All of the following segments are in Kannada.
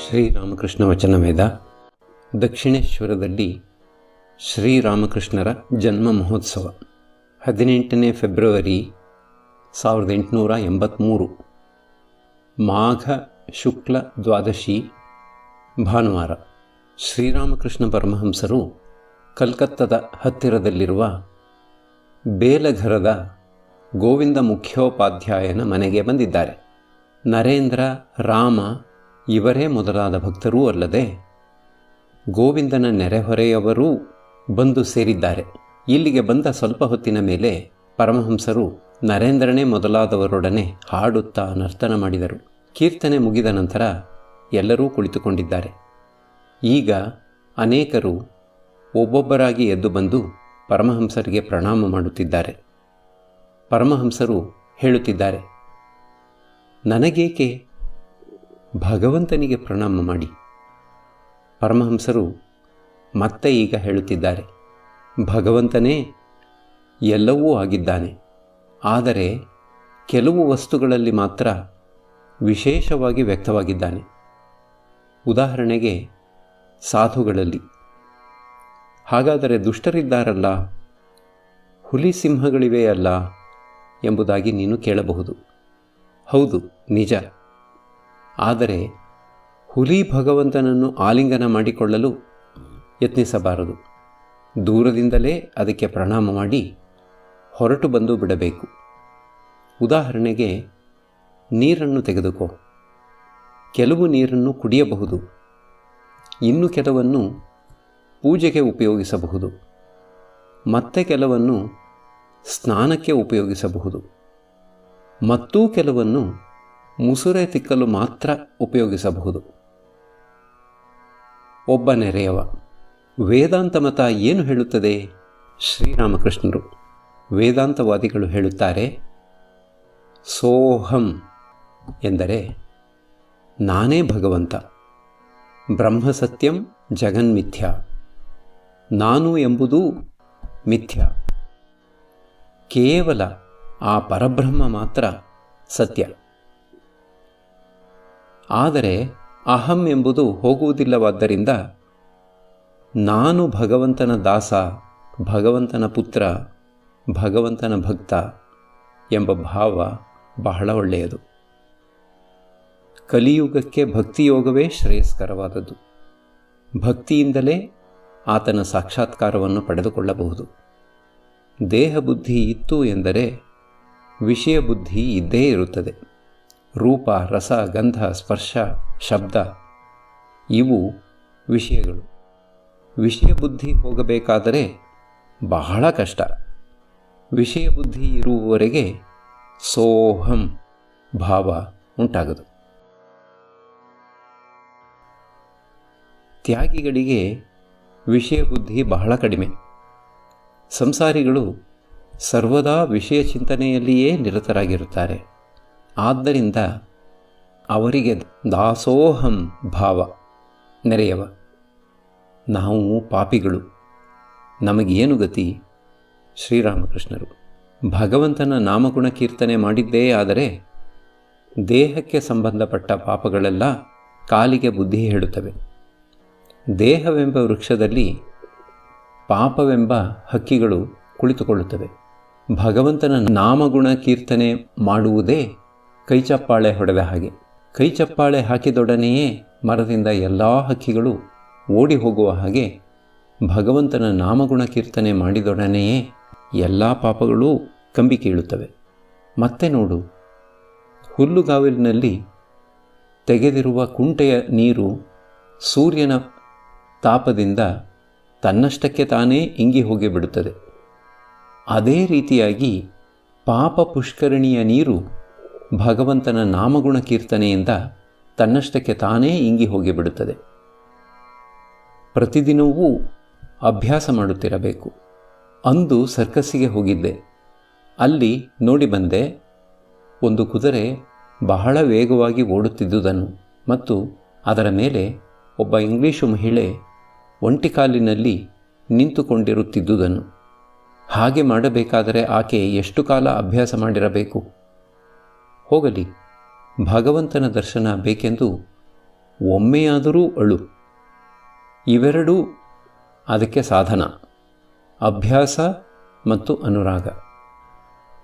ಶ್ರೀರಾಮಕೃಷ್ಣ ವಚನವೇದ ದಕ್ಷಿಣೇಶ್ವರದಲ್ಲಿ ಶ್ರೀರಾಮಕೃಷ್ಣರ ಜನ್ಮ ಮಹೋತ್ಸವ 18ನೇ ಫೆಬ್ರವರಿ 1883 ಮಾಘ ಶುಕ್ಲ ದ್ವಾದಶಿ ಭಾನುವಾರ. ಶ್ರೀರಾಮಕೃಷ್ಣ ಪರಮಹಂಸರು ಕಲ್ಕತ್ತದ ಹತ್ತಿರದಲ್ಲಿರುವ ಬೇಲಘರದ ಗೋವಿಂದ ಮುಖ್ಯೋಪಾಧ್ಯಾಯನ ಮನೆಗೆ ಬಂದಿದ್ದಾರೆ. ನರೇಂದ್ರ, ರಾಮ ಇವರೇ ಮೊದಲಾದ ಭಕ್ತರೂ ಅಲ್ಲದೆ ಗೋವಿಂದನ ನೆರೆಹೊರೆಯವರೂ ಬಂದು ಸೇರಿದ್ದಾರೆ. ಇಲ್ಲಿಗೆ ಬಂದ ಸ್ವಲ್ಪ ಹೊತ್ತಿನ ಮೇಲೆ ಪರಮಹಂಸರು ನರೇಂದ್ರನೇ ಮೊದಲಾದವರೊಡನೆ ಹಾಡುತ್ತಾ ನರ್ತನ ಮಾಡಿದರು. ಕೀರ್ತನೆ ಮುಗಿದ ನಂತರ ಎಲ್ಲರೂ ಕುಳಿತುಕೊಂಡಿದ್ದಾರೆ. ಈಗ ಅನೇಕರು ಒಬ್ಬೊಬ್ಬರಾಗಿ ಎದ್ದು ಬಂದು ಪರಮಹಂಸರಿಗೆ ಪ್ರಣಾಮ ಮಾಡುತ್ತಿದ್ದಾರೆ. ಪರಮಹಂಸರು ಹೇಳುತ್ತಿದ್ದಾರೆ, ನನಗೇಕೆ, ಭಗವಂತನಿಗೆ ಪ್ರಣಾಮ ಮಾಡಿ. ಪರಮಹಂಸರು ಮತ್ತೆ ಈಗ ಹೇಳುತ್ತಿದ್ದಾರೆ, ಭಗವಂತನೇ ಎಲ್ಲವೂ ಆಗಿದ್ದಾನೆ, ಆದರೆ ಕೆಲವು ವಸ್ತುಗಳಲ್ಲಿ ಮಾತ್ರ ವಿಶೇಷವಾಗಿ ವ್ಯಕ್ತವಾಗಿದ್ದಾನೆ. ಉದಾಹರಣೆಗೆ ಸಾಧುಗಳಲ್ಲಿ. ಹಾಗಾದರೆ ದುಷ್ಟರಿದ್ದಾರಲ್ಲ, ಹುಲಿ ಸಿಂಹಗಳಿವೆಯಲ್ಲ ಎಂಬುದಾಗಿ ನೀನು ಕೇಳಬಹುದು. ಹೌದು, ನಿಜ. ಆದರೆ ಹುಲಿ ಭಗವಂತನನ್ನು ಆಲಿಂಗನ ಮಾಡಿಕೊಳ್ಳಲು ಯತ್ನಿಸಬಾರದು. ದೂರದಿಂದಲೇ ಅದಕ್ಕೆ ಪ್ರಣಾಮ ಮಾಡಿ ಹೊರಟು ಬಂದು ಬಿಡಬೇಕು. ಉದಾಹರಣೆಗೆ ನೀರನ್ನು ತೆಗೆದುಕೋ. ಕೆಲವು ನೀರನ್ನು ಕುಡಿಯಬಹುದು, ಇನ್ನು ಕೆಲವನ್ನು ಪೂಜೆಗೆ ಉಪಯೋಗಿಸಬಹುದು, ಮತ್ತೆ ಕೆಲವನ್ನು ಸ್ನಾನಕ್ಕೆ ಉಪಯೋಗಿಸಬಹುದು, ಮತ್ತೂ ಕೆಲವನ್ನು ಮುಸುರೆ ತಿಕ್ಕಲು ಮಾತ್ರ ಉಪಯೋಗಿಸಬಹುದು. ಒಬ್ಬ ನೆರೆಯವ, ವೇದಾಂತ ಮತ ಏನು ಹೇಳುತ್ತದೆ? ಶ್ರೀರಾಮಕೃಷ್ಣರು ವೇದಾಂತವಾದಿಗಳು ಹೇಳುತ್ತಾರೆ, ಸೋಹಂ ಎಂದರೆ ನಾನೇ ಭಗವಂತ, ಬ್ರಹ್ಮಸತ್ಯಂ ಜಗನ್ಮಿಥ್ಯ, ನಾನು ಎಂಬುದೂ ಮಿಥ್ಯ, ಕೇವಲ ಆ ಪರಬ್ರಹ್ಮ ಮಾತ್ರ ಸತ್ಯ. ಆದರೆ ಅಹಂ ಎಂಬುದು ಹೋಗುವುದಿಲ್ಲವಾದ್ದರಿಂದ ನಾನು ಭಗವಂತನ ದಾಸ, ಭಗವಂತನ ಪುತ್ರ, ಭಗವಂತನ ಭಕ್ತ ಎಂಬ ಭಾವ ಬಹಳ ಒಳ್ಳೆಯದು. ಕಲಿಯುಗಕ್ಕೆ ಭಕ್ತಿಯೋಗವೇ ಶ್ರೇಯಸ್ಕರವಾದದ್ದು. ಭಕ್ತಿಯಿಂದಲೇ ಆತನ ಸಾಕ್ಷಾತ್ಕಾರವನ್ನು ಪಡೆದುಕೊಳ್ಳಬಹುದು. ದೇಹ ಬುದ್ಧಿ ಇತ್ತು ಎಂದರೆ ವಿಷಯ ಬುದ್ಧಿ ಇದ್ದೇ ಇರುತ್ತದೆ. ರೂಪ, ರಸ, ಗಂಧ, ಸ್ಪರ್ಶ, ಶಬ್ದ ಇವು ವಿಷಯಗಳು. ವಿಷಯ ಬುದ್ಧಿ ಹೋಗಬೇಕಾದರೆ ಬಹಳ ಕಷ್ಟ. ವಿಷಯ ಬುದ್ಧಿ ಇರುವವರೆಗೆ ಸೋಹಂ ಭಾವ ಉಂಟಾಗದು. ತ್ಯಾಗಿಗಳಿಗೆ ವಿಷಯ ಬುದ್ಧಿ ಬಹಳ ಕಡಿಮೆ. ಸಂಸಾರಿಗಳು ಸರ್ವದಾ ವಿಷಯ ಚಿಂತನೆಯಲ್ಲಿಯೇ ನಿರತರಾಗಿರುತ್ತಾರೆ. ಆದ್ದರಿಂದ ಅವರಿಗೆ ದಾಸೋಹಂ ಭಾವ. ನೆರೆಯವ, ನಾವು ಪಾಪಿಗಳು, ನಮಗೇನು ಗತಿ? ಶ್ರೀರಾಮಕೃಷ್ಣರು ಭಗವಂತನ ನಾಮಗುಣ ಕೀರ್ತನೆ ಮಾಡಿದ್ದೇ ಆದರೆ ದೇಹಕ್ಕೆ ಸಂಬಂಧಪಟ್ಟ ಪಾಪಗಳೆಲ್ಲ ಕಾಲಿಗೆ ಬುದ್ಧಿ ಹೇಳುತ್ತವೆ. ದೇಹವೆಂಬ ವೃಕ್ಷದಲ್ಲಿ ಪಾಪವೆಂಬ ಹಕ್ಕಿಗಳು ಕುಳಿತುಕೊಳ್ಳುತ್ತವೆ. ಭಗವಂತನ ನಾಮಗುಣ ಕೀರ್ತನೆ ಮಾಡುವುದೇ ಕೈಚಪ್ಪಾಳೆ ಹೊಡೆದ ಹಾಗೆ. ಕೈಚಪ್ಪಾಳೆ ಹಾಕಿದೊಡನೆಯೇ ಮರದಿಂದ ಎಲ್ಲ ಹಕ್ಕಿಗಳು ಓಡಿ ಹೋಗುವ ಹಾಗೆ ಭಗವಂತನ ನಾಮಗುಣ ಕೀರ್ತನೆ ಮಾಡಿದೊಡನೆಯೇ ಎಲ್ಲ ಪಾಪಗಳೂ ಕಂಬಿ ಕೀಳುತ್ತವೆ. ಮತ್ತೆ ನೋಡು, ಹುಲ್ಲುಗಾವಲಿನಲ್ಲಿ ತೆಗೆದಿರುವ ಕುಂಟೆಯ ನೀರು ಸೂರ್ಯನ ತಾಪದಿಂದ ತನ್ನಷ್ಟಕ್ಕೆ ತಾನೇ ಇಂಗಿ ಹೋಗಿಬಿಡುತ್ತದೆ. ಅದೇ ರೀತಿಯಾಗಿ ಪಾಪ ಪುಷ್ಕರಣಿಯ ನೀರು ಭಗವಂತನ ನಾಮಗುಣ ಕೀರ್ತನೆಯಿಂದ ತನ್ನಷ್ಟಕ್ಕೆ ತಾನೇ ಇಂಗಿ ಹೋಗಿಬಿಡುತ್ತದೆ. ಪ್ರತಿದಿನವೂ ಅಭ್ಯಾಸ ಮಾಡುತ್ತಿರಬೇಕು. ಅಂದು ಸರ್ಕಸ್ಸಿಗೆ ಹೋಗಿದ್ದೆ. ಅಲ್ಲಿ ನೋಡಿ ಬಂದೆ, ಒಂದು ಕುದುರೆ ಬಹಳ ವೇಗವಾಗಿ ಓಡುತ್ತಿದ್ದುದನ್ನು ಮತ್ತು ಅದರ ಮೇಲೆ ಒಬ್ಬ ಇಂಗ್ಲೀಷು ಮಹಿಳೆ ಒಂಟಿಕಾಲಿನಲ್ಲಿ ನಿಂತುಕೊಂಡಿರುತ್ತಿದ್ದುದನ್ನು. ಹಾಗೆ ಮಾಡಬೇಕಾದರೆ ಆಕೆ ಎಷ್ಟು ಕಾಲ ಅಭ್ಯಾಸ ಮಾಡಿರಬೇಕು? ಹೋಗಲಿ, ಭಗವಂತನ ದರ್ಶನ ಬೇಕೆಂದು ಒಮ್ಮೆಯಾದರೂ ಅಳು. ಇವೆರಡೂ ಅದಕ್ಕೆ ಸಾಧನ, ಅಭ್ಯಾಸ ಮತ್ತು ಅನುರಾಗ.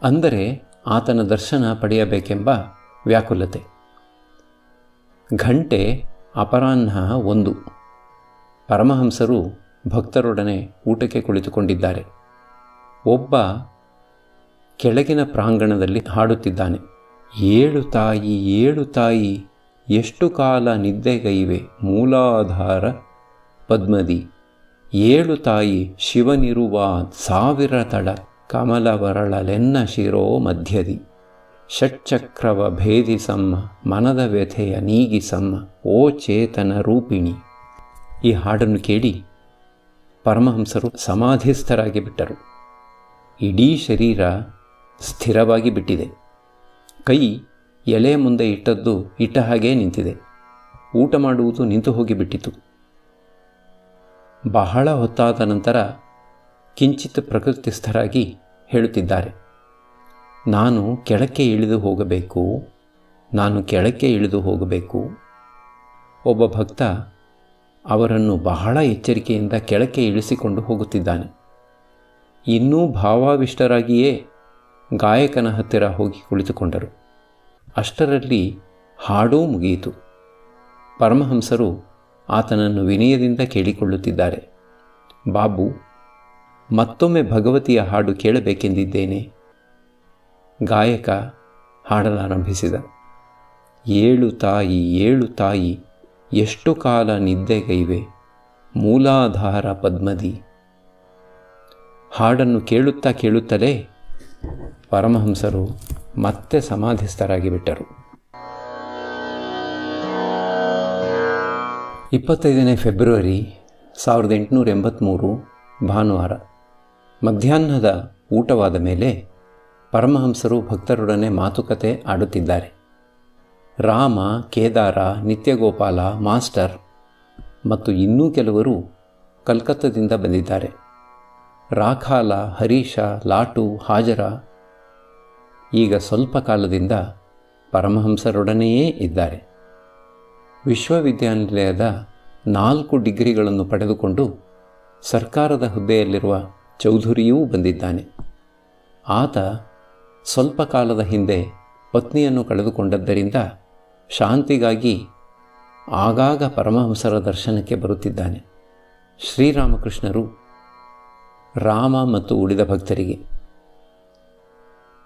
ಅಂದರೆ ಆತನ ದರ್ಶನ ಪಡೆಯಬೇಕೆಂಬ ವ್ಯಾಕುಲತೆ. ಗಂಟೆ ಅಪರಾಹ್ನ 1. ಪರಮಹಂಸರು ಭಕ್ತರೊಡನೆ ಊಟಕ್ಕೆ ಕುಳಿತುಕೊಂಡಿದ್ದಾರೆ. ಒಬ್ಬ ಕೆಳಗಿನ ಪ್ರಾಂಗಣದಲ್ಲಿ ಹಾಡುತ್ತಿದ್ದಾನೆ. ಏಳು ತಾಯಿ ಏಳು ತಾಯಿ, ಎಷ್ಟು ಕಾಲ ನಿದ್ದೆಗೈವೆ ಮೂಲಾಧಾರ ಪದ್ಮದಿ. ಏಳು ತಾಯಿ ಶಿವನಿರುವ 1000 ತಳ, ಕಮಲವರಳಲೆನ್ನ ಶಿರೋ ಮಧ್ಯದಿ. ಷಟ್ಚಕ್ರವ ಭೇದಿಸಮ್ಮ, ಮನದ ವ್ಯಥೆಯ ನೀಗಿಸಮ್ಮ, ಓ ಚೇತನ ರೂಪಿಣಿ. ಈ ಹಾಡನ್ನು ಕೇಳಿ ಪರಮಹಂಸರು ಸಮಾಧಿಸ್ಥರಾಗಿ ಬಿಟ್ಟರು. ಇಡೀ ಶರೀರ ಸ್ಥಿರವಾಗಿ ಬಿಟ್ಟಿದೆ. ಕೈ ಎಲೆ ಮುಂದೆ ಇಟ್ಟದ್ದು ಇಟ್ಟ ಹಾಗೇ ನಿಂತಿದೆ. ಊಟ ಮಾಡುವುದು ನಿಂತು ಹೋಗಿಬಿಟ್ಟಿತು. ಬಹಳ ಹೊತ್ತಾದ ನಂತರ ಕಿಂಚಿತ್ ಪ್ರಕೃತಿಸ್ಥರಾಗಿ ಹೇಳುತ್ತಿದ್ದಾರೆ, ನಾನು ಕೆಳಕ್ಕೆ ಇಳಿದು ಹೋಗಬೇಕು, ನಾನು ಕೆಳಕ್ಕೆ ಇಳಿದು ಹೋಗಬೇಕು. ಒಬ್ಬ ಭಕ್ತ ಅವರನ್ನು ಬಹಳ ಎಚ್ಚರಿಕೆಯಿಂದ ಕೆಳಕ್ಕೆ ಇಳಿಸಿಕೊಂಡು ಹೋಗುತ್ತಿದ್ದಾನೆ. ಇನ್ನೂ ಭಾವಾವಿಷ್ಟರಾಗಿಯೇ ಗಾಯಕನ ಹತ್ತಿರ ಹೋಗಿ ಕುಳಿತುಕೊಂಡರು. ಅಷ್ಟರಲ್ಲಿ ಹಾಡೂ ಮುಗಿಯಿತು. ಪರಮಹಂಸರು ಆತನನ್ನು ವಿನಯದಿಂದ ಕೇಳಿಕೊಳ್ಳುತ್ತಿದ್ದಾರೆ, ಬಾಬು, ಮತ್ತೊಮ್ಮೆ ಭಗವತಿಯ ಹಾಡು ಕೇಳಬೇಕೆಂದಿದ್ದೇನೆ. ಗಾಯಕ ಹಾಡಲಾರಂಭಿಸಿದ. ಏಳು ತಾಯಿ ಏಳು ತಾಯಿ, ಎಷ್ಟು ಕಾಲ ನಿದ್ದೆಗೈವೆ ಮೂಲಾಧಾರ ಪದ್ಮದಿ. ಹಾಡನ್ನು ಕೇಳುತ್ತಾ ಕೇಳುತ್ತಲೇ ಪರಮಹಂಸರು ಮತ್ತೆ ಸಮಾಧಿಸ್ಥರಾಗಿ ಬಿಟ್ಟರು. 25 ಫೆಬ್ರವರಿ 1883 ಭಾನುವಾರ. ಮಧ್ಯಾಹ್ನದ ಊಟವಾದ ಮೇಲೆ ಪರಮಹಂಸರು ಭಕ್ತರೊಡನೆ ಮಾತುಕತೆ ಆಡುತ್ತಿದ್ದಾರೆ. ರಾಮ, ಕೇದಾರ, ನಿತ್ಯಗೋಪಾಲ, ಮಾಸ್ಟರ್ ಮತ್ತು ಇನ್ನೂ ಕೆಲವರು ಕಲ್ಕತ್ತದಿಂದ ಬಂದಿದ್ದಾರೆ. ರಾಖಾಲ, ಹರೀಶ, ಲಾಟು, ಹಾಜರ ಈಗ ಸ್ವಲ್ಪ ಕಾಲದಿಂದ ಪರಮಹಂಸರೊಡನೆಯೇ ಇದ್ದಾರೆ. ವಿಶ್ವವಿದ್ಯಾನಿಲಯದ 4 ಡಿಗ್ರಿಗಳನ್ನು ಪಡೆದುಕೊಂಡು ಸರ್ಕಾರದ ಹುದ್ದೆಯಲ್ಲಿರುವ ಚೌಧುರಿಯೂ ಬಂದಿದ್ದಾನೆ. ಆತ ಸ್ವಲ್ಪ ಕಾಲದ ಹಿಂದೆ ಪತ್ನಿಯನ್ನು ಕಳೆದುಕೊಂಡದ್ದರಿಂದ ಶಾಂತಿಗಾಗಿ ಆಗಾಗ ಪರಮಹಂಸರ ದರ್ಶನಕ್ಕೆ ಬರುತ್ತಿದ್ದಾನೆ. ಶ್ರೀರಾಮಕೃಷ್ಣರು ರಾಮ ಮತ್ತು ಉಳಿದ ಭಕ್ತರಿಗೆ.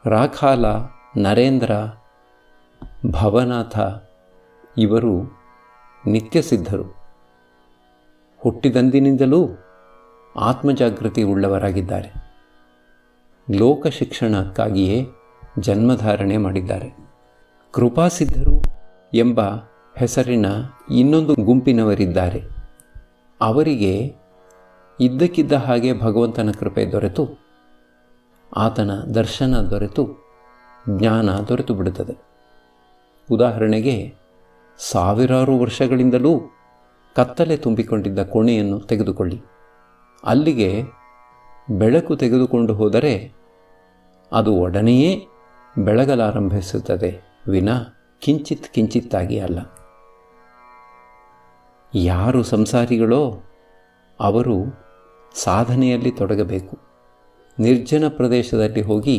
ರಾಖಾಲ, ನರೇಂದ್ರ, ಭವನಾಥ ಇವರು ನಿತ್ಯಸಿದ್ಧರು. ಹುಟ್ಟಿದಂದಿನಿಂದಲೂ ಆತ್ಮಜಾಗೃತಿ ಉಳ್ಳವರಾಗಿದ್ದಾರೆ. ಲೋಕ ಶಿಕ್ಷಣಕ್ಕಾಗಿಯೇ ಜನ್ಮಧಾರಣೆ ಮಾಡಿದ್ದಾರೆ. ಕೃಪಾಸಿದ್ಧರು ಎಂಬ ಹೆಸರಿನ ಇನ್ನೊಂದು ಗುಂಪಿನವರಿದ್ದಾರೆ. ಅವರಿಗೆ ಇದ್ದಕ್ಕಿದ್ದ ಹಾಗೆ ಭಗವಂತನ ಕೃಪೆ ದೊರೆತು, ಆತನ ದರ್ಶನ ದೊರೆತು, ಜ್ಞಾನ ದೊರೆತು ಬಿಡುತ್ತದೆ. ಉದಾಹರಣೆಗೆ, ಸಾವಿರಾರು ವರ್ಷಗಳಿಂದಲೂ ಕತ್ತಲೆ ತುಂಬಿಕೊಂಡಿದ್ದ ಕೋಣೆಯನ್ನು ತೆಗೆದುಕೊಳ್ಳಿ. ಅಲ್ಲಿಗೆ ಬೆಳಕು ತೆಗೆದುಕೊಂಡು ಹೋದರೆ ಅದು ಒಡನೆಯೇ ಬೆಳಗಲಾರಂಭಿಸುತ್ತದೆ ವಿನಾ ಕಿಂಚಿತ್ ಕಿಂಚಿತ್ತಾಗಿ ಅಲ್ಲ. ಯಾರು ಸಂಸಾರಿಗಳೋ ಅವರು ಸಾಧನೆಯಲ್ಲಿ ತೊಡಗಬೇಕು. ನಿರ್ಜನ ಪ್ರದೇಶದಲ್ಲಿ ಹೋಗಿ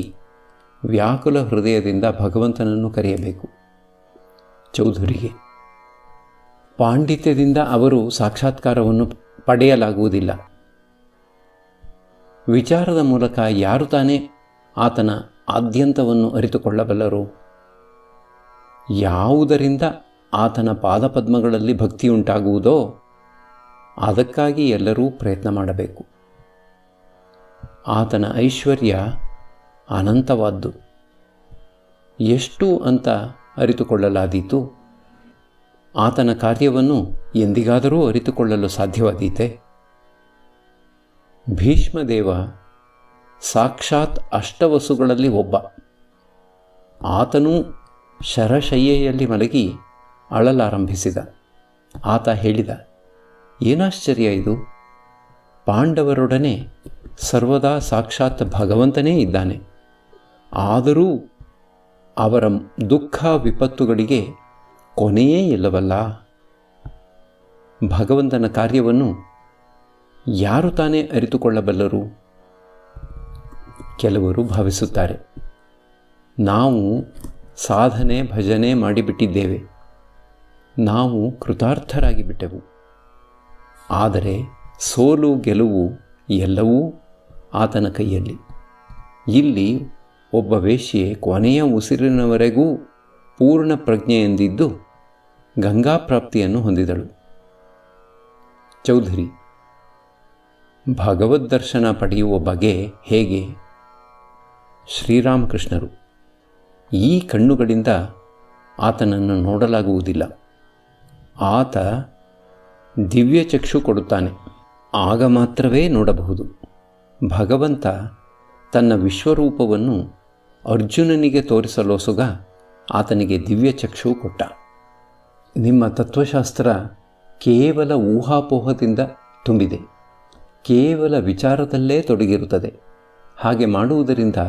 ವ್ಯಾಕುಲ ಹೃದಯದಿಂದ ಭಗವಂತನನ್ನು ಕರೆಯಬೇಕು. ಚೌಧುರಿಗೆ ಪಾಂಡಿತ್ಯದಿಂದ ಅವರು ಸಾಕ್ಷಾತ್ಕಾರವನ್ನು ಪಡೆಯಲಾಗುವುದಿಲ್ಲ. ವಿಚಾರದ ಮೂಲಕ ಯಾರು ತಾನೇ ಆತನ ಆದ್ಯಂತವನ್ನು ಅರಿತುಕೊಳ್ಳಬಲ್ಲರು? ಯಾವುದರಿಂದ ಆತನ ಪಾದಪದ್ಮಗಳಲ್ಲಿ ಭಕ್ತಿಯುಂಟಾಗುವುದೋ ಅದಕ್ಕಾಗಿ ಎಲ್ಲರೂ ಪ್ರಯತ್ನ ಮಾಡಬೇಕು. ಆತನ ಐಶ್ವರ್ಯ ಅನಂತವಾದ್ದು. ಎಷ್ಟು ಅಂತ ಅರಿತುಕೊಳ್ಳಲಾದೀತು? ಆತನ ಕಾರ್ಯವನ್ನು ಎಂದಿಗಾದರೂ ಅರಿತುಕೊಳ್ಳಲು ಸಾಧ್ಯವಾದೀತೆ? ಭೀಷ್ಮದೇವ ಸಾಕ್ಷಾತ್ ಅಷ್ಟವಸುಗಳಲ್ಲಿ ಒಬ್ಬ. ಆತನೂ ಶರಶಯ್ಯೆಯಲ್ಲಿ ಮಲಗಿ ಅಳಲಾರಂಭಿಸಿದ. ಆತ ಹೇಳಿದ, ಏನಾಶ್ಚರ್ಯ ಇದು, ಪಾಂಡವರೊಡನೆ ಸರ್ವದಾ ಸಾಕ್ಷಾತ್ ಭಗವಂತನೇ ಇದ್ದಾನೆ. ಆದರೂ ಅವರ ದುಃಖ ವಿಪತ್ತುಗಳಿಗೆ ಕೊನೆಯೇ ಇಲ್ಲವಲ್ಲ. ಭಗವಂತನ ಕಾರ್ಯವನ್ನು ಯಾರು ತಾನೇ ಅರಿತುಕೊಳ್ಳಬಲ್ಲರು? ಕೆಲವರು ಭಾವಿಸುತ್ತಾರೆ, ನಾವು ಸಾಧನೆ ಭಜನೆ ಮಾಡಿಬಿಟ್ಟಿದ್ದೇವೆ, ನಾವು ಕೃತಾರ್ಥರಾಗಿ ಬಿಟ್ಟೆವು. ಆದರೆ ಸೋಲು ಗೆಲುವು ಎಲ್ಲವೂ ಆತನ ಕೈಯಲ್ಲಿ. ಇಲ್ಲಿ ಒಬ್ಬ ವೇಶ್ಯೆ ಕೊನೆಯ ಉಸಿರಿನವರೆಗೂ ಪೂರ್ಣ ಪ್ರಜ್ಞೆಯೆಂದಿದ್ದು ಗಂಗಾಪ್ರಾಪ್ತಿಯನ್ನು ಹೊಂದಿದಳು. ಚೌಧರಿ, ಭಗವದ್ದರ್ಶನ ಪಡೆಯುವ ಬಗೆ ಹೇಗೆ? ಶ್ರೀರಾಮಕೃಷ್ಣರು, ಈ ಕಣ್ಣುಗಳಿಂದ ಆತನನ್ನು ನೋಡಲಾಗುವುದಿಲ್ಲ. ಆತ ದಿವ್ಯ ಚಕ್ಷು ಕೊಡುತ್ತಾನೆ, ಆಗ ಮಾತ್ರವೇ ನೋಡಬಹುದು. ಭಗವಂತ ತನ್ನ ವಿಶ್ವರೂಪವನ್ನು ಅರ್ಜುನನಿಗೆ ತೋರಿಸಲೋಸುಗ ಆತನಿಗೆ ದಿವ್ಯ ಚಕ್ಷು ಕೊಟ್ಟ. ನಿಮ್ಮ ತತ್ವಶಾಸ್ತ್ರ ಕೇವಲ ಊಹಾಪೋಹದಿಂದ ತುಂಬಿದೆ, ಕೇವಲ ವಿಚಾರದಲ್ಲೇ ತೊಡಗಿರುತ್ತದೆ. ಹಾಗೆ ಮಾಡುವುದರಿಂದ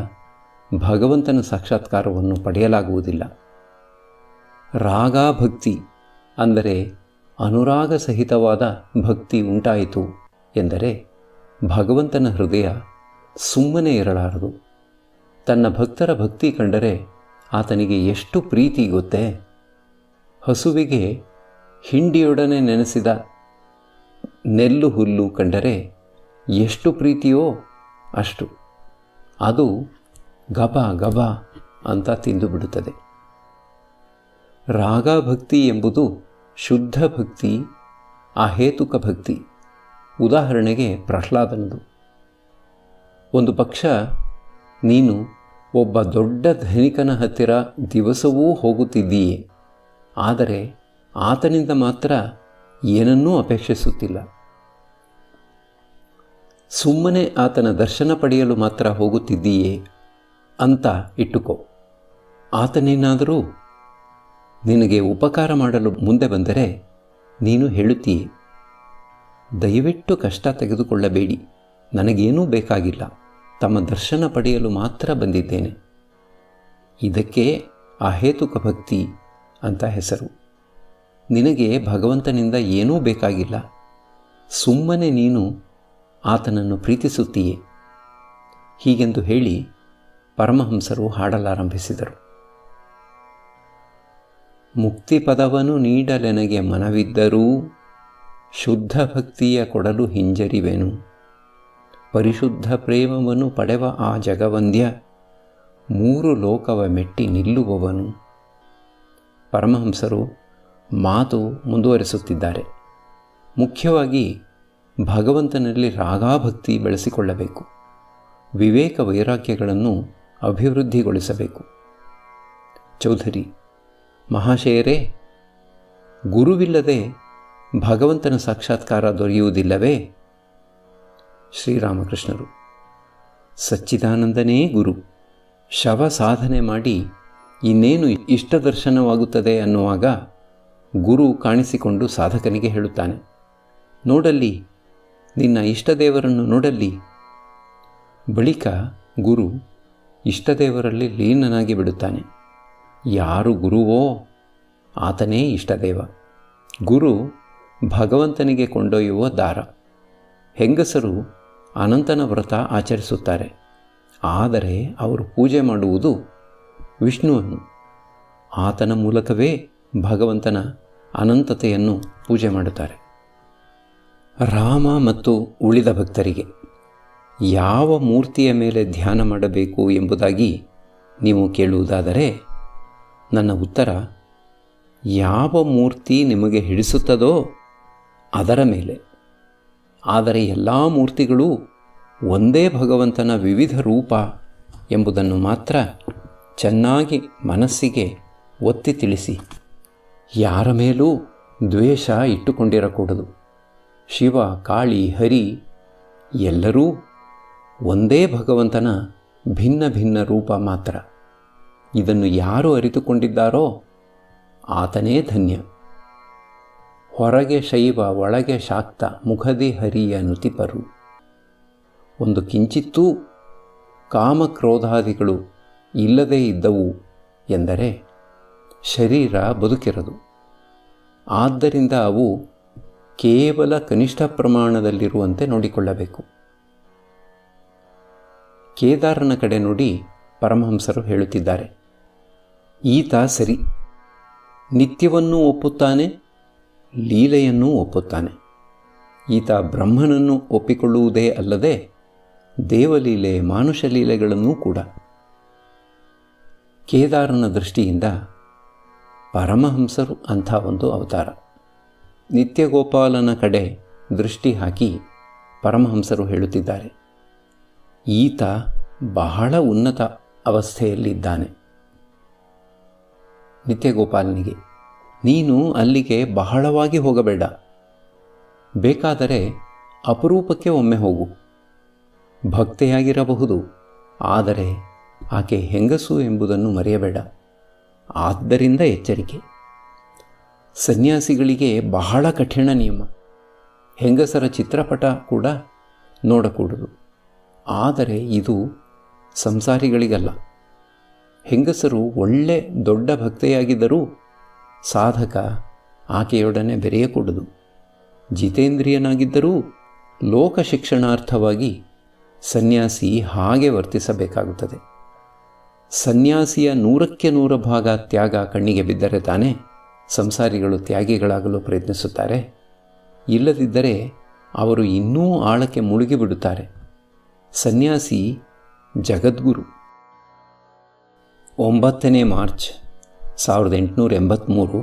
ಭಗವಂತನ ಸಾಕ್ಷಾತ್ಕಾರವನ್ನು ಪಡೆಯಲಾಗುವುದಿಲ್ಲ. ರಾಗಭಕ್ತಿ ಅಂದರೆ ಅನುರಾಗ ಸಹಿತವಾದ ಭಕ್ತಿ ಉಂಟಾಯಿತು ಎಂದರೆ ಭಗವಂತನ ಹೃದಯ ಸುಮ್ಮನೆ ಇರಲಾರದು. ತನ್ನ ಭಕ್ತರ ಭಕ್ತಿ ಕಂಡರೆ ಆತನಿಗೆ ಎಷ್ಟು ಪ್ರೀತಿ ಗೊತ್ತೇ? ಹಸುವಿಗೆ ಹಿಂಡಿಯೊಡನೆ ನೆನೆಸಿದ ನೆಲ್ಲು ಹುಲ್ಲು ಕಂಡರೆ ಎಷ್ಟು ಪ್ರೀತಿಯೋ ಅಷ್ಟು. ಅದು ಗಬ ಗಬ ಅಂತ ತಿಂದು ಬಿಡುತ್ತದೆ. ರಾಗಭಕ್ತಿ ಎಂಬುದು ಶುದ್ಧ ಭಕ್ತಿ, ಅಹೇತುಕ ಭಕ್ತಿ. ಉದಾಹರಣೆಗೆ ಪ್ರಹ್ಲಾದನದು. ಒಂದು ಪಕ್ಷ ನೀನು ಒಬ್ಬ ದೊಡ್ಡ ಧನಿಕನ ಹತ್ತಿರ ದಿವಸವೂ ಹೋಗುತ್ತಿದ್ದೀಯೆ, ಆದರೆ ಆತನಿಂದ ಮಾತ್ರ ಏನನ್ನೂ ಅಪೇಕ್ಷಿಸುತ್ತಿಲ್ಲ. ಸುಮ್ಮನೆ ಆತನ ದರ್ಶನ ಪಡೆಯಲು ಮಾತ್ರ ಹೋಗುತ್ತಿದ್ದೀಯೆ ಅಂತ ಇಟ್ಟುಕೋ. ಆತನೇನಾದರೂ ನಿನಗೆ ಉಪಕಾರ ಮಾಡಲು ಮುಂದೆ ಬಂದರೆ ನೀನು ಹೇಳುತ್ತೀಯೆ, ದಯವಿಟ್ಟು ಕಷ್ಟ ತೆಗೆದುಕೊಳ್ಳಬೇಡಿ, ನನಗೇನೂ ಬೇಕಾಗಿಲ್ಲ, ತಮ್ಮ ದರ್ಶನ ಪಡೆಯಲು ಮಾತ್ರ ಬಂದಿದ್ದೇನೆ. ಇದಕ್ಕೆ ಅಹೇತುಕ ಭಕ್ತಿ ಅಂತ ಹೆಸರು. ನಿನಗೆ ಭಗವಂತನಿಂದ ಏನೂ ಬೇಕಾಗಿಲ್ಲ, ಸುಮ್ಮನೆ ನೀನು ಆತನನ್ನು ಪ್ರೀತಿಸುತ್ತೀಯೆ. ಹೀಗೆಂದು ಹೇಳಿ ಪರಮಹಂಸರು ಹಾಡಲಾರಂಭಿಸಿದರು. ಮುಕ್ತಿ ಪದವನ್ನು ನೀಡಲೆನಗೆ ಮನವಿದ್ದರೂ ಶುದ್ಧ ಭಕ್ತಿಯ ಕೊಡಲು ಹಿಂಜರಿವೆನು. ಪರಿಶುದ್ಧ ಪ್ರೇಮವನ್ನು ಪಡೆವ ಆ ಜಗವಂದ್ಯ ಮೂರು ಲೋಕವ ಮೆಟ್ಟಿ ನಿಲ್ಲುವವನು. ಪರಮಹಂಸರು ಮಾತು ಮುಂದುವರಿಸುತ್ತಿದ್ದಾರೆ. ಮುಖ್ಯವಾಗಿ ಭಗವಂತನಲ್ಲಿ ರಾಗಭಕ್ತಿ ಬೆಳೆಸಿಕೊಳ್ಳಬೇಕು, ವಿವೇಕ ವೈರಾಗ್ಯಗಳನ್ನು ಅಭಿವೃದ್ಧಿಗೊಳಿಸಬೇಕು. ಚೌಧರಿ, ಮಹಾಶಯರೇ, ಗುರುವಿಲ್ಲದೆ ಭಗವಂತನ ಸಾಕ್ಷಾತ್ಕಾರ ದೊರೆಯುವುದಿಲ್ಲವೇ? ಶ್ರೀರಾಮಕೃಷ್ಣರು, ಸಚ್ಚಿದಾನಂದನೇ ಗುರು. ಶವ ಸಾಧನೆ ಮಾಡಿ ಇನ್ನೇನು ಇಷ್ಟ ದರ್ಶನವಾಗುತ್ತದೆ ಅನ್ನುವಾಗ ಗುರು ಕಾಣಿಸಿಕೊಂಡು ಸಾಧಕನಿಗೆ ಹೇಳುತ್ತಾನೆ, ನೋಡಲ್ಲಿ, ನಿನ್ನ ಇಷ್ಟದೇವರನ್ನು ನೋಡಲ್ಲಿ. ಬಳಿಕ ಗುರು ಇಷ್ಟದೇವರಲ್ಲಿ ಲೀನನಾಗಿ ಬಿಡುತ್ತಾನೆ. ಯಾರು ಗುರುವೋ ಆತನೇ ಇಷ್ಟದೇವ. ಗುರು ಭಗವಂತನಿಗೆ ಕೊಂಡೊಯ್ಯುವ ದಾರ. ಹೆಂಗಸರು ಅನಂತನ ವ್ರತ ಆಚರಿಸುತ್ತಾರೆ, ಆದರೆ ಅವರು ಪೂಜೆ ಮಾಡುವುದು ವಿಷ್ಣುವನ್ನು. ಆತನ ಮೂಲಕವೇ ಭಗವಂತನ ಅನಂತತೆಯನ್ನು ಪೂಜೆ ಮಾಡುತ್ತಾರೆ. ರಾಮ ಮತ್ತು ಉಳಿದ ಭಕ್ತರಿಗೆ ಯಾವ ಮೂರ್ತಿಯ ಮೇಲೆ ಧ್ಯಾನ ಮಾಡಬೇಕು ಎಂಬುದಾಗಿ ನೀವು ಕೇಳುವುದಾದರೆ ನನ್ನ ಉತ್ತರ, ಯಾವ ಮೂರ್ತಿ ನಿಮಗೆ ಹಿಡಿಸುತ್ತದೋ ಅದರ ಮೇಲೆ. ಆದರೆ ಎಲ್ಲ ಮೂರ್ತಿಗಳೂ ಒಂದೇ ಭಗವಂತನ ವಿವಿಧ ರೂಪ ಎಂಬುದನ್ನು ಮಾತ್ರ ಚೆನ್ನಾಗಿ ಮನಸ್ಸಿಗೆ ಒತ್ತಿ ತಿಳಿಸಿ. ಯಾರ ಮೇಲೂ ದ್ವೇಷ ಇಟ್ಟುಕೊಂಡಿರಕೂಡದು. ಶಿವ, ಕಾಳಿ, ಹರಿ ಎಲ್ಲರೂ ಒಂದೇ ಭಗವಂತನ ಭಿನ್ನ ಭಿನ್ನ ರೂಪ ಮಾತ್ರ. ಇದನ್ನು ಯಾರು ಅರಿತುಕೊಂಡಿದ್ದಾರೋ ಆತನೇ ಧನ್ಯ. ಹೊರಗೆ ಶೈವ ಒಳಗೆ ಶಾಕ್ತ ಮುಖದಿ ಹರಿಯ ನುತಿಪರು. ಒಂದು ಕಿಂಚಿತ್ತೂ ಕಾಮಕ್ರೋಧಾದಿಗಳು ಇಲ್ಲದೇ ಇದ್ದವು ಎಂದರೆ ಶರೀರ ಬದುಕಿರದು. ಆದ್ದರಿಂದ ಅವು ಕೇವಲ ಕನಿಷ್ಠ ಪ್ರಮಾಣದಲ್ಲಿರುವಂತೆ ನೋಡಿಕೊಳ್ಳಬೇಕು. ಕೇದಾರನ ಕಡೆ ನೋಡಿ ಪರಮಹಂಸರು ಹೇಳುತ್ತಿದ್ದಾರೆ, ಈತ ಸರಿ, ನಿತ್ಯವನ್ನೂ ಒಪ್ಪುತ್ತಾನೆ, ಲೀಲೆಯನ್ನೂ ಒಪ್ಪುತ್ತಾನೆ. ಈತ ಬ್ರಹ್ಮನನ್ನು ಒಪ್ಪಿಕೊಳ್ಳುವುದೇ ಅಲ್ಲದೆ ದೇವಲೀಲೆ ಮಾನುಷ ಲೀಲೆಗಳನ್ನೂ ಕೂಡ. ಕೇದಾರನ ದೃಷ್ಟಿಯಿಂದ ಪರಮಹಂಸರು ಅಂಥ ಒಂದು ಅವತಾರ. ನಿತ್ಯಗೋಪಾಲನ ಕಡೆ ದೃಷ್ಟಿ ಹಾಕಿ ಪರಮಹಂಸರು ಹೇಳುತ್ತಿದ್ದಾರೆ, ಈತ ಬಹಳ ಉನ್ನತ ಅವಸ್ಥೆಯಲ್ಲಿದ್ದಾನೆ. ನಿತ್ಯಗೋಪಾಲನಿಗೆ, ನೀನು ಅಲ್ಲಿಗೆ ಬಹಳವಾಗಿ ಹೋಗಬೇಡ, ಬೇಕಾದರೆ ಅಪರೂಪಕ್ಕೆ ಒಮ್ಮೆ ಹೋಗು. ಭಕ್ತೆಯಾಗಿರಬಹುದು, ಆದರೆ ಆಕೆ ಹೆಂಗಸು ಎಂಬುದನ್ನು ಮರೆಯಬೇಡ. ಆದ್ದರಿಂದ ಎಚ್ಚರಿಕೆ. ಸನ್ಯಾಸಿಗಳಿಗೆ ಬಹಳ ಕಠಿಣ ನಿಯಮ. ಹೆಂಗಸರ ಚಿತ್ರಪಟ ಕೂಡ ನೋಡಕೂಡದು. ಆದರೆ ಇದು ಸಂಸಾರಿಗಳಿಗಲ್ಲ. ಹೆಂಗಸರು ಒಳ್ಳೆ ದೊಡ್ಡ ಭಕ್ತೆಯಾಗಿದ್ದರೂ ಸಾಧಕ ಆಕೆಯೊಡನೆ ಬೆರೆಯಕೂಡದು. ಜಿತೇಂದ್ರಿಯನಾಗಿದ್ದರೂ ಲೋಕ ಶಿಕ್ಷಣಾರ್ಥವಾಗಿ ಸನ್ಯಾಸಿ ಹಾಗೆ ವರ್ತಿಸಬೇಕಾಗುತ್ತದೆ. ಸನ್ಯಾಸಿಯ 100% ತ್ಯಾಗ ಕಣ್ಣಿಗೆ ಬಿದ್ದರೆ ತಾನೇ ಸಂಸಾರಿಗಳು ತ್ಯಾಗಿಗಳಾಗಲು ಪ್ರಯತ್ನಿಸುತ್ತಾರೆ. ಇಲ್ಲದಿದ್ದರೆ ಅವರು ಇನ್ನೂ ಆಳಕ್ಕೆ ಮುಳುಗಿಬಿಡುತ್ತಾರೆ. ಸನ್ಯಾಸಿ ಜಗದ್ಗುರು. 9 ಮಾರ್ಚ್ 1883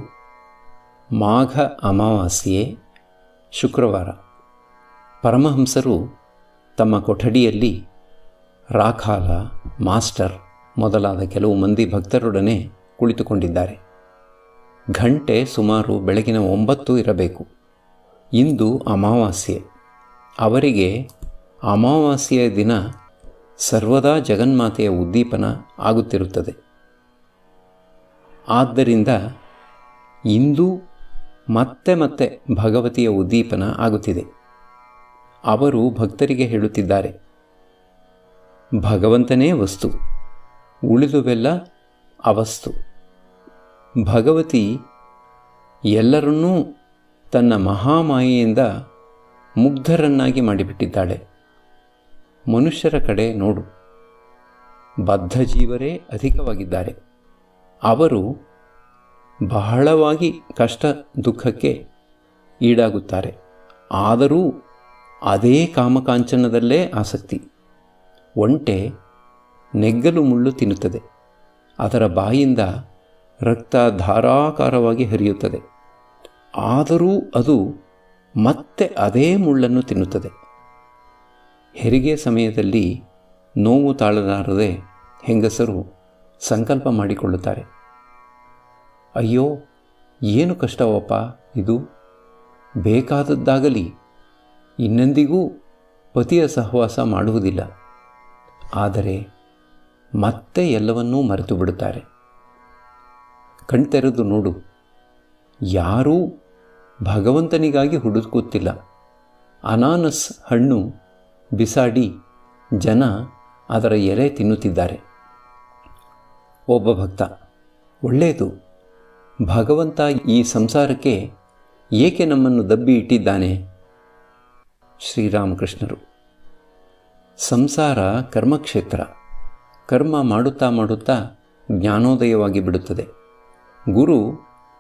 ಮಾಘ ಅಮಾವಾಸ್ಯೆ ಶುಕ್ರವಾರ. ಪರಮಹಂಸರು ತಮ್ಮ ಕೊಠಡಿಯಲ್ಲಿ ರಾಖಾಲ, ಮಾಸ್ಟರ್ ಮೊದಲಾದ ಕೆಲವು ಮಂದಿ ಭಕ್ತರೊಡನೆ ಕುಳಿತುಕೊಂಡಿದ್ದಾರೆ. ಗಂಟೆ ಸುಮಾರು ಬೆಳಗಿನ 9 ಇರಬೇಕು. ಇಂದು ಅಮಾವಾಸ್ಯೆ. ಅವರಿಗೆ ಅಮಾವಾಸ್ಯೆಯ ದಿನ ಸರ್ವದಾ ಜಗನ್ಮಾತೆಯ ಉದ್ದೀಪನ ಆಗುತ್ತಿರುತ್ತದೆ. ಆದ್ದರಿಂದ ಇಂದು ಮತ್ತೆ ಮತ್ತೆ ಭಗವತಿಯ ಉದ್ದೀಪನ ಆಗುತ್ತಿದೆ. ಅವರು ಭಕ್ತರಿಗೆ ಹೇಳುತ್ತಿದ್ದಾರೆ, ಭಗವಂತನೇ ವಸ್ತು, ಉಳಿದುವೆಲ್ಲ ಅವಸ್ತು. ಭಗವತಿ ಎಲ್ಲರನ್ನೂ ತನ್ನ ಮಹಾಮಾಯೆಯಿಂದ ಮುಗ್ಧರನ್ನಾಗಿ ಮಾಡಿಬಿಟ್ಟಿದ್ದಾಳೆ. ಮನುಷ್ಯರ ಕಡೆ ನೋಡು, ಬದ್ಧ ಜೀವರೇ ಅಧಿಕವಾಗಿದ್ದಾರೆ. ಅವರು ಬಹಳವಾಗಿ ಕಷ್ಟ ದುಃಖಕ್ಕೆ ಈಡಾಗುತ್ತಾರೆ. ಆದರೂ ಅದೇ ಕಾಮಕಾಂಚನದಲ್ಲೇ ಆಸಕ್ತಿ. ಒಂಟೆ ನೆಗ್ಗಲು ಮುಳ್ಳು ತಿನ್ನುತ್ತದೆ. ಅದರ ಬಾಯಿಂದ ರಕ್ತ ಧಾರಾಕಾರವಾಗಿ ಹರಿಯುತ್ತದೆ. ಆದರೂ ಅದು ಮತ್ತೆ ಅದೇ ಮುಳ್ಳನ್ನು ತಿನ್ನುತ್ತದೆ. ಹೆರಿಗೆ ಸಮಯದಲ್ಲಿ ನೋವು ತಾಳಲಾರದೆ ಹೆಂಗಸರು ಸಂಕಲ್ಪ ಮಾಡಿಕೊಳ್ಳುತ್ತಾರೆ. ಅಯ್ಯೋ, ಏನು ಕಷ್ಟವಪ್ಪ ಇದು, ಬೇಕಾದದ್ದಾಗಲಿ ಇನ್ನೆಂದಿಗೂ ಪತಿಯ ಸಹವಾಸ ಮಾಡುವುದಿಲ್ಲ. ಆದರೆ ಮತ್ತೆ ಎಲ್ಲವನ್ನೂ ಮರೆತು ಬಿಡುತ್ತಾರೆ. ಕಣ್ತೆರೆದು ನೋಡು, ಯಾರೂ ಭಗವಂತನಿಗಾಗಿ ಹುಡುಕುತ್ತಿಲ್ಲ. ಅನಾನಸ್ ಹಣ್ಣು ಬಿಸಾಡಿ ಜನ ಅದರ ಎಲೆ ತಿನ್ನುತ್ತಿದ್ದಾರೆ. ಒಬ್ಬ ಭಕ್ತ, ಒಳ್ಳೆಯದು, ಭಗವಂತ ಈ ಸಂಸಾರಕ್ಕೆ ಏಕೆ ನಮ್ಮನ್ನು ದಬ್ಬಿ ಇಟ್ಟಿದ್ದಾನೆ? ಶ್ರೀರಾಮಕೃಷ್ಣರು, ಸಂಸಾರ ಕರ್ಮಕ್ಷೇತ್ರ. ಕರ್ಮ ಮಾಡುತ್ತಾ ಮಾಡುತ್ತಾ ಜ್ಞಾನೋದಯವಾಗಿ ಬಿಡುತ್ತದೆ. ಗುರು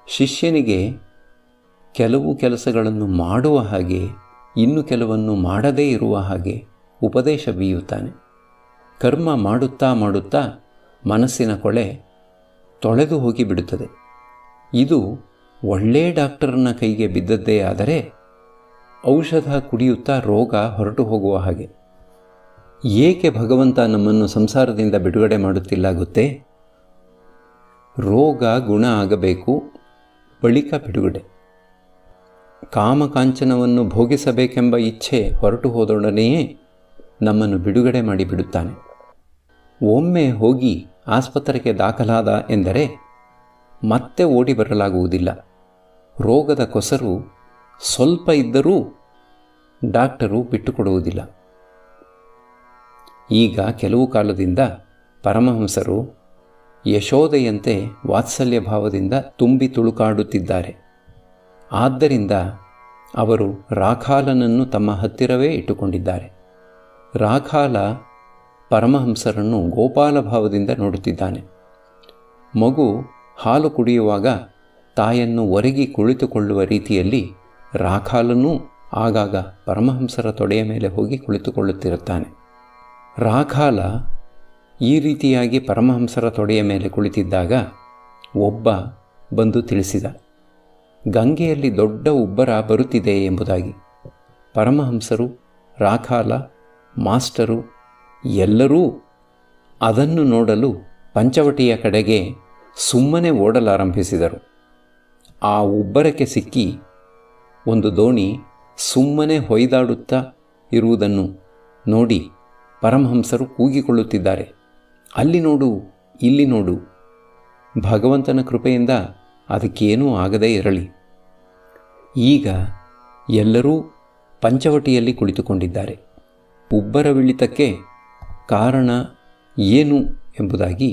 ಶಿಷ್ಯನಿಗೆ ಕೆಲವು ಕೆಲಸಗಳನ್ನು ಮಾಡುವ ಹಾಗೆ, ಇನ್ನು ಕೆಲವನ್ನು ಮಾಡದೇ ಇರುವ ಹಾಗೆ ಉಪದೇಶ ಬೀಯುತ್ತಾನೆ. ಕರ್ಮ ಮಾಡುತ್ತಾ ಮಾಡುತ್ತಾ ಮನಸ್ಸಿನ ಕೊಳೆ ತೊಳೆದು ಹೋಗಿಬಿಡುತ್ತದೆ. ಇದು ಒಳ್ಳೆಯ ಡಾಕ್ಟರನ್ನ ಕೈಗೆ ಬಿದ್ದದ್ದೇ ಆದರೆ ಔಷಧ ಕುಡಿಯುತ್ತಾ ರೋಗ ಹೊರಟು ಹೋಗುವ ಹಾಗೆ. ಏಕೆ ಭಗವಂತ ನಮ್ಮನ್ನು ಸಂಸಾರದಿಂದ ಬಿಡುಗಡೆ ಮಾಡುತ್ತಿಲ್ಲ ಗೊತ್ತೇ? ರೋಗ ಗುಣ ಆಗಬೇಕು, ಬಳಿಕ ಬಿಡುಗಡೆ. ಕಾಮಕಾಂಚನವನ್ನು ಭೋಗಿಸಬೇಕೆಂಬ ಇಚ್ಛೆ ಹೊರಟು ಹೋದೊಡನೆಯೇ ನಮ್ಮನ್ನು ಬಿಡುಗಡೆ ಮಾಡಿಬಿಡುತ್ತಾನೆ. ಒಮ್ಮೆ ಹೋಗಿ ಆಸ್ಪತ್ರೆಗೆ ದಾಖಲಾದ ಎಂದರೆ ಮತ್ತೆ ಓಡಿ ಬರಲಾಗುವುದಿಲ್ಲ. ರೋಗದ ಕೊಸರು ಸ್ವಲ್ಪ ಇದ್ದರೂ ಡಾಕ್ಟರು ಬಿಟ್ಟುಕೊಡುವುದಿಲ್ಲ. ಈಗ ಕೆಲವು ಕಾಲದಿಂದ ಪರಮಹಂಸರು ಯಶೋದೆಯಂತೆ ವಾತ್ಸಲ್ಯ ಭಾವದಿಂದ ತುಂಬಿ ತುಳುಕಾಡುತ್ತಿದ್ದಾರೆ. ಆದ್ದರಿಂದ ಅವರು ರಾಖಾಲನನ್ನು ತಮ್ಮ ಹತ್ತಿರವೇ ಇಟ್ಟುಕೊಂಡಿದ್ದಾರೆ. ರಾಖಾಲ ಪರಮಹಂಸರನ್ನು ಗೋಪಾಲ ಭಾವದಿಂದ ನೋಡುತ್ತಿದ್ದಾನೆ. ಮಗು ಹಾಲು ಕುಡಿಯುವಾಗ ತಾಯನ್ನು ಒರಗಿ ಕುಳಿತುಕೊಳ್ಳುವ ರೀತಿಯಲ್ಲಿ ರಾಖಾಲನೂ ಆಗಾಗ ಪರಮಹಂಸರ ತೊಡೆಯ ಮೇಲೆ ಹೋಗಿ ಕುಳಿತುಕೊಳ್ಳುತ್ತಿರುತ್ತಾನೆ. ರಾಖಾಲ ಈ ರೀತಿಯಾಗಿ ಪರಮಹಂಸರ ತೊಡೆಯ ಮೇಲೆ ಕುಳಿತಿದ್ದಾಗ ಒಬ್ಬ ಬಂದು ತಿಳಿಸಿದ, ಗಂಗೆಯಲ್ಲಿ ದೊಡ್ಡ ಉಬ್ಬರ ಬರುತ್ತಿದೆ ಎಂಬುದಾಗಿ. ಪರಮಹಂಸರು, ರಾಖಾಲ, ಮಾಸ್ಟರು ಎಲ್ಲರೂ ಅದನ್ನು ನೋಡಲು ಪಂಚವಟಿಯ ಕಡೆಗೆ ಸುಮ್ಮನೆ ಓಡಲಾರಂಭಿಸಿದರು. ಆ ಉಬ್ಬರಕ್ಕೆ ಸಿಕ್ಕಿ ಒಂದು ದೋಣಿ ಸುಮ್ಮನೆ ಹೊಯ್ದಾಡುತ್ತಾ ಇರುವುದನ್ನು ನೋಡಿ ಪರಮಹಂಸರು ಕೂಗಿಕೊಳ್ಳುತ್ತಿದ್ದಾರೆ, ಅಲ್ಲಿ ನೋಡು, ಇಲ್ಲಿ ನೋಡು. ಭಗವಂತನ ಕೃಪೆಯಿಂದ ಅದಕ್ಕೇನೂ ಆಗದೇ ಇರಲಿ. ಈಗ ಎಲ್ಲರೂ ಪಂಚವಟಿಯಲ್ಲಿ ಕುಳಿತುಕೊಂಡಿದ್ದಾರೆ. ಉಬ್ಬರವಿಳಿತಕ್ಕೆ ಕಾರಣ ಏನು ಎಂಬುದಾಗಿ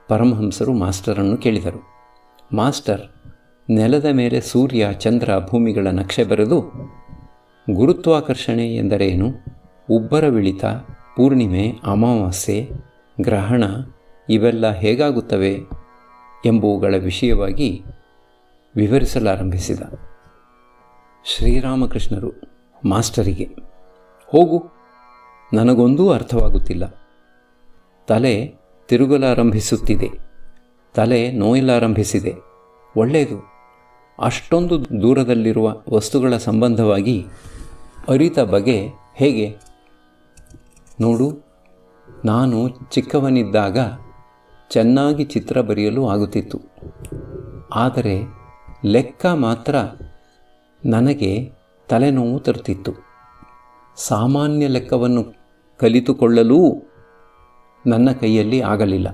ಪರಮಹಂಸರು ಮಾಸ್ಟರನ್ನು ಕೇಳಿದರು. ಮಾಸ್ಟರ್ ನೆಲದ ಮೇಲೆ ಸೂರ್ಯ, ಚಂದ್ರ, ಭೂಮಿಗಳ ನಕ್ಷೆ ಬರೆದು ಗುರುತ್ವಾಕರ್ಷಣೆ ಎಂದರೇನು, ಉಬ್ಬರವಿಳಿತ, ಪೂರ್ಣಿಮೆ, ಅಮಾವಾಸ್ಯೆ, ಗ್ರಹಣ ಇವೆಲ್ಲ ಹೇಗಾಗುತ್ತವೆ ಎಂಬುವುಗಳ ವಿಷಯವಾಗಿ ವಿವರಿಸಲಾರಂಭಿಸಿದ. ಶ್ರೀರಾಮಕೃಷ್ಣರು ಮಾಸ್ಟರಿಗೆ, ಹೋಗು, ನನಗೊಂದೂ ಅರ್ಥವಾಗುತ್ತಿಲ್ಲ. ತಲೆ ತಿರುಗಲಾರಂಭಿಸುತ್ತಿದೆ, ತಲೆ ನೋಯಲಾರಂಭಿಸಿದೆ. ಒಳ್ಳೆಯದು, ಅಷ್ಟೊಂದು ದೂರದಲ್ಲಿರುವ ವಸ್ತುಗಳ ಸಂಬಂಧವಾಗಿ ಅರಿತ ಬಗೆ ಹೇಗೆ? ನೋಡು, ನಾನು ಚಿಕ್ಕವನಿದ್ದಾಗ ಚೆನ್ನಾಗಿ ಚಿತ್ರ ಬರೆಯಲು ಆಗುತ್ತಿತ್ತು. ಆದರೆ ಲೆಕ್ಕ ಮಾತ್ರ ನನಗೆ ತಲೆನೋವು ತರುತ್ತಿತ್ತು. ಸಾಮಾನ್ಯ ಲೆಕ್ಕವನ್ನು ಕಲಿತುಕೊಳ್ಳಲೂ ನನ್ನ ಕೈಯಲ್ಲಿ ಆಗಲಿಲ್ಲ.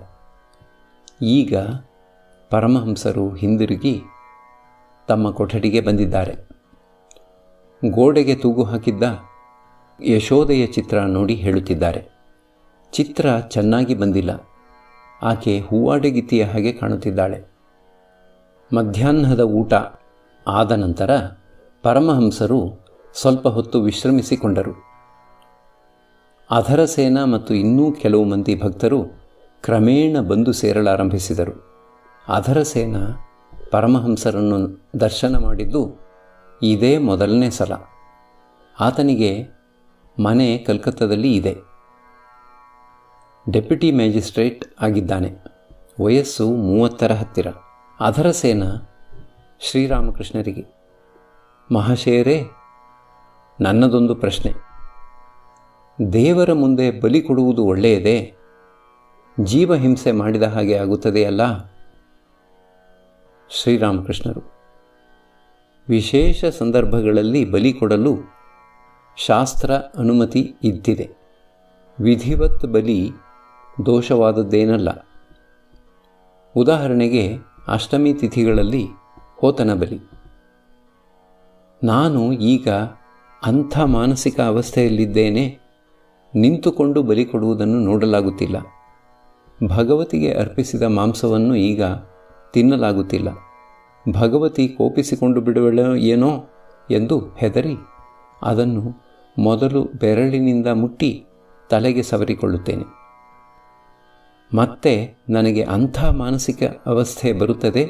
ಈಗ ಪರಮಹಂಸರು ಹಿಂದಿರುಗಿ ತಮ್ಮ ಕೊಠಡಿಗೆ ಬಂದಿದ್ದಾರೆ. ಗೋಡೆಗೆ ತೂಗು ಹಾಕಿದ್ದ ಯಶೋದೆಯ ಚಿತ್ರ ನೋಡಿ ಹೇಳುತ್ತಿದ್ದಾರೆ, ಚಿತ್ರ ಚೆನ್ನಾಗಿ ಬಂದಿಲ್ಲ. ಆಕೆ ಹೂವಾಡೆಗಿತ್ತಿಯ ಹಾಗೆ ಕಾಣುತ್ತಿದ್ದಾಳೆ. ಮಧ್ಯಾಹ್ನದ ಊಟ ಆದ ನಂತರ ಪರಮಹಂಸರು ಸ್ವಲ್ಪ ಹೊತ್ತು ವಿಶ್ರಮಿಸಿಕೊಂಡರು. ಅಧರಸೇನ ಮತ್ತು ಇನ್ನೂ ಕೆಲವು ಮಂದಿ ಭಕ್ತರು ಕ್ರಮೇಣ ಬಂದು ಸೇರಲಾರಂಭಿಸಿದರು. ಅಧರಸೇನ ಪರಮಹಂಸರನ್ನು ದರ್ಶನ ಮಾಡಿದ್ದು ಇದೇ ಮೊದಲನೇ ಸಲ. ಆತನಿಗೆ ಮನೆ ಕಲ್ಕತ್ತಾದಲ್ಲಿ ಇದೆ. ಡೆಪ್ಯೂಟಿ ಮ್ಯಾಜಿಸ್ಟ್ರೇಟ್ ಆಗಿದ್ದಾನೆ. ವಯಸ್ಸು 30ರ ಹತ್ತಿರ. ಅಧರಸೇನ ಶ್ರೀರಾಮಕೃಷ್ಣರಿಗೆ, ಮಹಾಶಯರೇ, ನನ್ನದೊಂದು ಪ್ರಶ್ನೆ. ದೇವರ ಮುಂದೆ ಬಲಿ ಕೊಡುವುದು ಒಳ್ಳೆಯದೇ? ಜೀವಹಿಂಸೆ ಮಾಡಿದ ಹಾಗೆ ಆಗುತ್ತದೆಯಲ್ಲ? ಶ್ರೀರಾಮಕೃಷ್ಣರು, ವಿಶೇಷ ಸಂದರ್ಭಗಳಲ್ಲಿ ಬಲಿ ಕೊಡಲು ಶಾಸ್ತ್ರ ಅನುಮತಿ ಇದ್ದಿದೆ. ವಿಧಿವತ್ ಬಲಿ ದೋಷವಾದದ್ದೇನಲ್ಲ. ಉದಾಹರಣೆಗೆ ಅಷ್ಟಮಿ ತಿಥಿಗಳಲ್ಲಿ ಹೋತನ ಬಲಿ. ನಾನು ಈಗ ಅಂಥ ಮಾನಸಿಕ ಅವಸ್ಥೆಯಲ್ಲಿದ್ದೇನೆ. ನಿಂತುಕೊಂಡು ಬಲಿ ಕೊಡುವುದನ್ನು ನೋಡಲಾಗುತ್ತಿಲ್ಲ. ಭಗವತಿಗೆ ಅರ್ಪಿಸಿದ ಮಾಂಸವನ್ನು ಈಗ ತಿನ್ನಲಾಗುತ್ತಿಲ್ಲ. ಭಗವತಿ ಕೋಪಿಸಿಕೊಂಡು ಬಿಡುವಳು ಏನೋ ಎಂದು ಹೆದರಿ ಅದನ್ನು ಮೊದಲು ಬೆರಳಿನಿಂದ ಮುಟ್ಟಿ ತಲೆಗೆ ಸವರಿಕೊಳ್ಳುತ್ತೇನೆ. ಮತ್ತೆ ನನಗೆ ಅಂಥ ಮಾನಸಿಕ ಅವಸ್ಥೆ ಬರುತ್ತದೆ.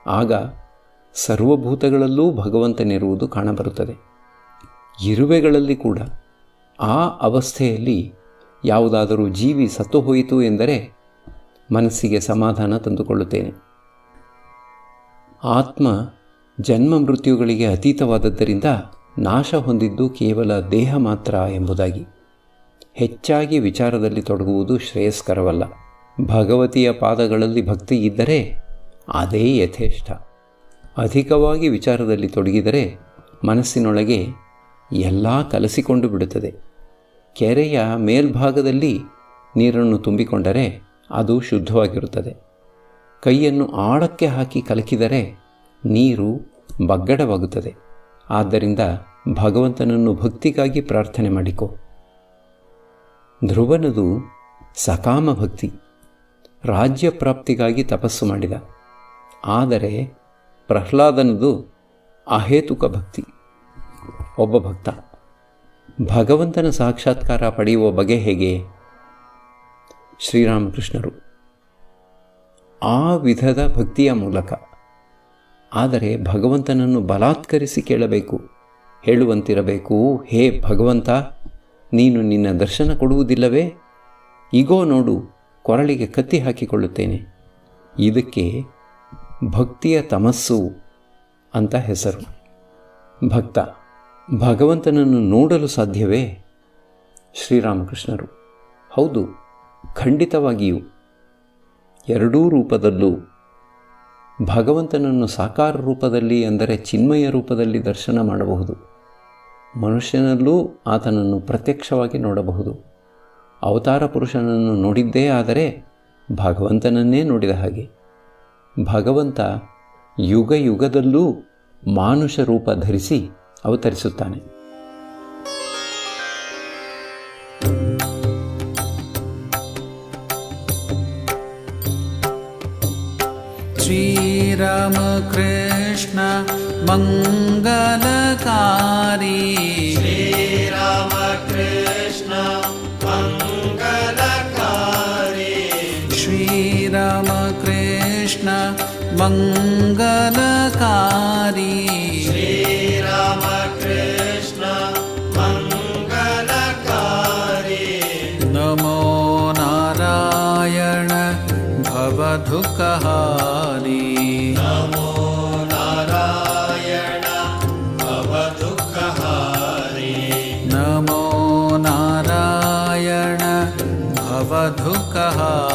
ಆಗ ಸರ್ವಭೂತಗಳಲ್ಲೂ ಭಗವಂತನಿರುವುದು ಕಾಣಬರುತ್ತದೆ. ಇರುವೆಗಳಲ್ಲಿ ಕೂಡ ಆ ಅವಸ್ಥೆಯಲ್ಲಿ ಯಾವುದಾದರೂ ಜೀವಿ ಸತ್ತು ಹೋಯಿತು ಎಂದರೆ ಮನಸ್ಸಿಗೆ ಸಮಾಧಾನ ತಂದುಕೊಳ್ಳುತ್ತೇನೆ. ಆತ್ಮ ಜನ್ಮ ಮೃತ್ಯುಗಳಿಗೆ ಅತೀತವಾದದ್ದರಿಂದ ನಾಶ ಹೊಂದಿದ್ದು ಕೇವಲ ದೇಹ ಮಾತ್ರ ಎಂಬುದಾಗಿ. ಹೆಚ್ಚಾಗಿ ವಿಚಾರದಲ್ಲಿ ತೊಡಗುವುದು ಶ್ರೇಯಸ್ಕರವಲ್ಲ. ಭಗವತಿಯ ಪಾದಗಳಲ್ಲಿ ಭಕ್ತಿ ಇದ್ದರೆ ಅದೇ ಯಥೇಷ್ಟ. ಅಧಿಕವಾಗಿ ವಿಚಾರದಲ್ಲಿ ತೊಡಗಿದರೆ ಮನಸ್ಸಿನೊಳಗೆ ಎಲ್ಲ ಕಲಸಿಕೊಂಡು ಬಿಡುತ್ತದೆ. ಕೆರೆಯ ಮೇಲ್ಭಾಗದಲ್ಲಿ ನೀರನ್ನು ತುಂಬಿಕೊಂಡರೆ ಅದು ಶುದ್ಧವಾಗಿರುತ್ತದೆ. ಕೈಯನ್ನು ಆಳಕ್ಕೆ ಹಾಕಿ ಕಲಕಿದರೆ ನೀರು ಬಗ್ಗಡವಾಗುತ್ತದೆ. ಆದ್ದರಿಂದ ಭಗವಂತನನ್ನು ಭಕ್ತಿಗಾಗಿ ಪ್ರಾರ್ಥನೆ ಮಾಡಿಕೊ. ಧ್ರುವನದು ಸಕಾಮ ಭಕ್ತಿ, ರಾಜ್ಯ ಪ್ರಾಪ್ತಿಗಾಗಿ ತಪಸ್ಸು ಮಾಡಿದ. ಆದರೆ ಪ್ರಹ್ಲಾದನದು ಅಹೇತುಕ ಭಕ್ತಿ. ಒಬ್ಬ ಭಕ್ತ ಭಗವಂತನ ಸಾಕ್ಷಾತ್ಕಾರ ಪಡೆಯುವ ಬಗೆ ಹೇಗೆ? ಶ್ರೀರಾಮಕೃಷ್ಣರು ಆ ವಿಧದ ಭಕ್ತಿಯ ಮೂಲಕ. ಆದರೆ ಭಗವಂತನನ್ನು ಬಲಾತ್ಕರಿಸಿ ಕೇಳಬೇಕು, ಹೇಳುವಂತಿರಬೇಕು, ಹೇ ಭಗವಂತ, ನೀನು ನಿನ್ನ ದರ್ಶನ ಕೊಡುವುದಿಲ್ಲವೇ? ಈಗೋ ನೋಡು, ಕೊರಳಿಗೆ ಕತ್ತಿ ಹಾಕಿಕೊಳ್ಳುತ್ತೇನೆ. ಇದಕ್ಕೆ ಭಕ್ತಿಯ ತಮಸ್ಸು ಅಂತ ಹೆಸರು. ಭಕ್ತ ಭಗವಂತನನ್ನು ನೋಡಲು ಸಾಧ್ಯವೇ? ಶ್ರೀರಾಮಕೃಷ್ಣರು ಹೌದು, ಖಂಡಿತವಾಗಿಯೂ. ಎರಡೂ ರೂಪದಲ್ಲೂ ಭಗವಂತನನ್ನು ಸಾಕಾರ ರೂಪದಲ್ಲಿ, ಅಂದರೆ ಚಿನ್ಮಯ ರೂಪದಲ್ಲಿ ದರ್ಶನ ಮಾಡಬಹುದು. ಮನುಷ್ಯನಲ್ಲೂ ಆತನನ್ನು ಪ್ರತ್ಯಕ್ಷವಾಗಿ ನೋಡಬಹುದು. ಅವತಾರ ಪುರುಷನನ್ನು ನೋಡಿದ್ದೇ ಆದರೆ ಭಗವಂತನನ್ನೇ ನೋಡಿದ ಹಾಗೆ. ಭಗವಂತ ಯುಗ ಯುಗದಲ್ಲೂ ಮಾನುಷ ರೂಪ ಧರಿಸಿ ಅವತರಿಸುತ್ತಾನೆ. ಶ್ರೀರಾಮ ಕೃಷ್ಣ ಮಂಗಲಕಾರಿ, ಶ್ರೀರಾಮ ಕೃಷ್ಣ ಮಂಗಲಕಾರಿ, ಶ್ರೀರಾಮ ಕೃಷ್ಣ ಮಂಗಲಕಾರಿ, ಶ್ರೀರಾಮ ಕೃಷ್ಣ ಮಂಗಲಕಾರಿ. ನಮೋ ನಾರಾಯಣ ಭವದುಃಖಹಾರಿ, ನಮೋ ನಾರಾಯಣ ಭವದುಃಖಹಾರಿ, ನಮೋ ನಾರಾಯಣ ಭವದುಃಖಹಾರಿ.